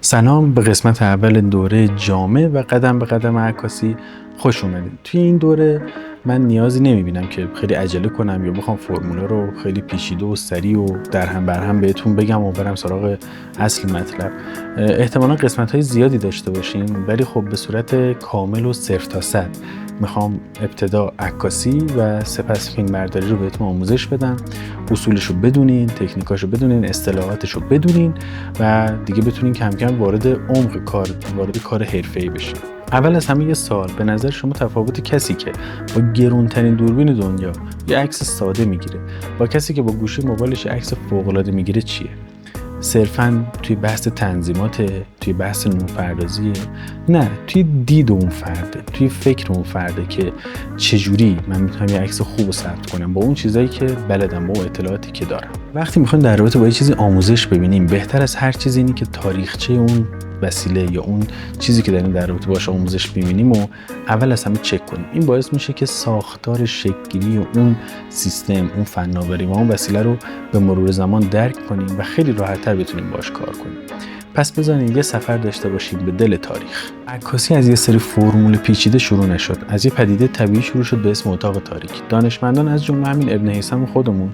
سلام، به قسمت اول دوره جامع و قدم به قدم عکاسی خوش اومدید. توی این دوره من نیازی نمیبینم که خیلی عجله کنم یا بخوام فرمولا رو خیلی پیچیده و سریع و درهم برهم بهتون بگم و برم سراغ اصل مطلب. احتمالا قسمت‌های زیادی داشته باشیم، ولی خب به صورت کامل و صفر تا صد میخوام ابتدا عکاسی و سپس فیلمبرداری رو بهتون آموزش بدم. اصولش رو بدونین، تکنیکاش رو بدونین، اصطلاحاتش رو بدونین و دیگه بتونین کم کم وارد عمق کار، وارد کار حرفه‌ای بشین. اول از همه یه سوال، به نظر شما تفاوت کسی که با گرونترین دوربین دنیا یه عکس ساده میگیره با کسی که با گوشی موبایلش عکس فوق‌العاده میگیره چیه؟ صرفاً توی بحث تنظیمات، توی بحث نورپردازیه؟ نه، توی دید اون فرده، توی فکر اون فرده که چجوری من میتونم یه عکس خوب رو ثبت کنم با اون چیزایی که بلدم، با اون اطلاعاتی که دارم. وقتی میخوایم در رابطه با یه چیزی آموزش ببینیم، بهتر از هر چیزی اینه که تاریخچه اون وسیله یا اون چیزی که داریم در رابطه باهاش آموزش می‌بینیم و اول از همه چک کنیم. این باعث میشه که ساختار شکل‌گیری و اون سیستم، اون فناوری و اون وسیله رو به مرور زمان درک کنیم و خیلی راحت‌تر بتونیم باهاش کار کنیم. پس بزنین یه سفر داشته باشیم به دل تاریخ. عکاسی از یه سری فرمول پیچیده شروع نشد. از یه پدیده طبیعی شروع شد به اسم اتاق تاریک. دانشمندان از جمله همین ابن هیثم خودمون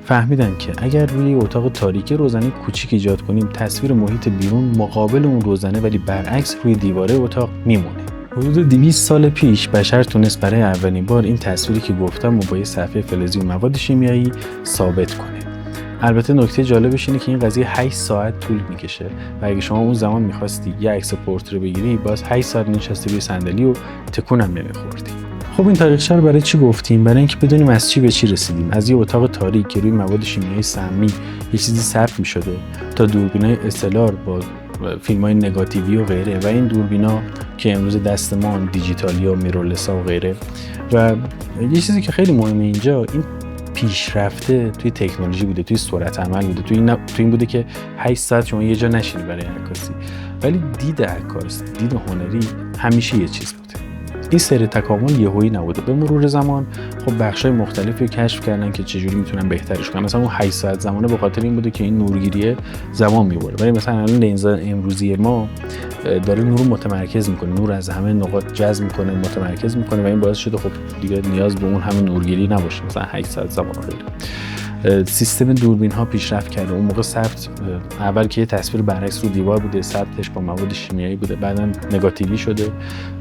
فهمیدن که اگر روی اتاق تاریک روزنه کوچیک ایجاد کنیم، تصویر محیط بیرون مقابل اون روزنه ولی برعکس روی دیواره اتاق میمونه. حدود 200 سال پیش بشر تونست برای اولین بار این تصویری که گفتم با یه صفحه فلزی و مواد شیمیایی ثابت کنه. البته نکته جالبش اینه که این قضیه 8 ساعت طول میکشه و اگه شما اون زمان میخواستی یه عکس پورتره بگیری، باز 8 ساعت نشستی روی صندلی و تکونم نمیخوردی. خب این تاریخچه رو برای چی گفتیم؟ برای اینکه بدونیم از چی به چی رسیدیم. از یه اتاق تاریک که روی مواد شیمیایی سمی یه چیزی ثبت میشده تا دوربینای SLR با فیلم‌های نگاتیوی و غیره و این دوربینا که امروز دست ما دیجیتالی و میرورلس و غیره. و یه چیزی که خیلی مهمه اینجا، این پیشرفته توی تکنولوژی بوده، توی سرعت عمل بوده، توی این بوده که 8 ساعت شما یه جا نشینی برای عکاسی. ولی دید عکاس، دید هنری همیشه یه چیز بوده. این سر تکامل یهویی نبوده. به مرور زمان خب بخشای مختلفی رو کشف کردن که چجوری میتونن بهترش کنن. مثلا اون 8 ساعت زمانه به خاطر این بوده که این نورگیریه زمان میبره. ولی مثلا الان لنز امروزی ما داره نور متمرکز میکنه، نور از همه نقاط جذب میکنه، متمرکز میکنه و این باعث شده خب دیگه نیاز به اون همه نورگیری نباشه. مثلا 8 ساعت زمان غیره. سیستم دوربین ها پیشرفت کرده. اون موقع ثبت اول که یه تصویر برعکس رو دیوار بوده، ثبتش با مواد شیمیایی بوده، بعداً نگاتیوی شده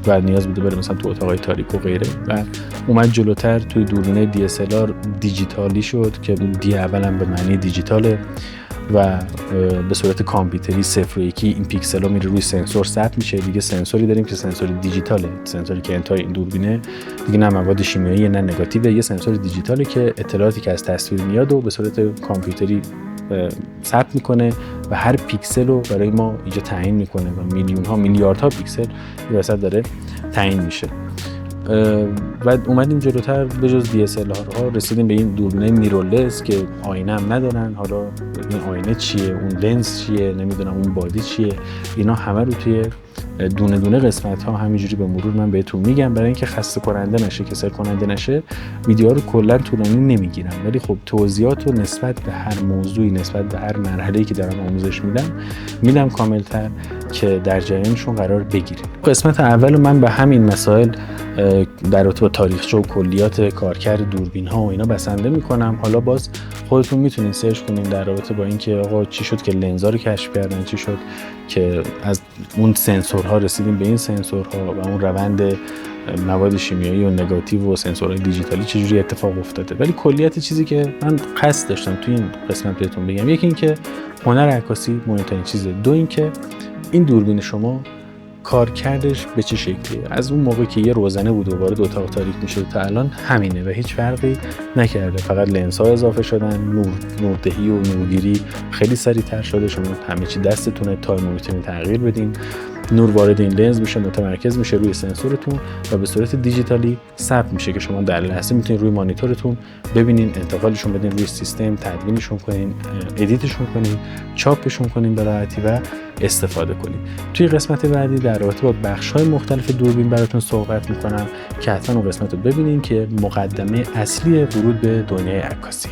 و نیاز بوده بره مثلا تو اتاقای تاریک و غیره و اومد جلوتر توی دوربین DSLR دیجیتالی شد که دی اولا به معنی دیجیتاله و به صورت کامپیوتری 0 و 1 این پیکسل ها میره روی سنسور ثبت میشه. دیگه سنسوری داریم که سنسور دیجیتاله، سنسوری که انتهای این دوربینه دیگه نه مواد شیمیایی نه نگاتیو، یه سنسور دیجیتاله که اطلاعاتی که از تصویر میاد و به صورت کامپیوتری ثبت میکنه و هر پیکسل رو برای ما اینجا تعیین میکنه و میلیون ها میلیاردها پیکسل این وسط داره تعیین میشه. و اومدیم جلوتر به جز DSLR ها رسیدیم به این دوربینای میرورلس که آینه هم ندارن. حالا این آینه چیه، اون لنز چیه، نمیدونم اون بادی چیه، اینا همه رو توی دونه دونه قسمت ها همینجوری به مرور من بهتون میگم برای اینکه خسته کننده نشه، کسل کننده نشه. ویدیوها رو کلا طولانی نمیگیرم، ولی خب توضیحات رو نسبت به هر موضوعی، نسبت به هر مرحله‌ای که دارم آموزش میدم کاملتر که در جریانشون قرار بگیریم. قسمت اول من به همین مسائل در رابطه با تاریخچه و کلیات کارکرد دوربین ها و اینا بسنده میکنم. حالا باز خودتون میتونین سرچ کنین در رابطه با اینکه آقا چی شد که لنزا رو کشف کردن، چی شد که از اون سنسورها رسیدیم به این سنسورها و اون روند مواد شیمیایی و نگاتیو و سنسورهای دیجیتالی چجوری اتفاق افتاده. ولی کلیت چیزی که من قصد داشتم توی این قسمت بهتون بگم، یکی این که هنر عکاسی مهمترین چیزه، دو این که این دوربین شما کارکردش به چه شکلیه. از اون موقع که یه روزنه بود و وارد اتاق تاریک میشد تا الان همینه و هیچ فرقی نکرده، فقط لنزها اضافه شدن، نوردهی و نورگیری خیلی سریعتر شده، شما همه چی دستتونه، تایم رو میتونید تغییر بدین، نور وارد این لنز میشه، متمرکز میشه روی سنسورتون و به صورت دیجیتالی ثبت میشه که شما در لحظه میتونید روی مانیتورتون ببینین، انتقالشون بدین روی سیستم، تدوینشون کنین، ادیتشون کنین، چاپشون کنین به راحتی و استفاده کنین. توی قسمت بعدی در رابطه با بخش‌های مختلف دوربین براتون صحبت میکنم که حتما اون قسمت رو ببینین که مقدمه اصلی ورود به دنیای عکاسی.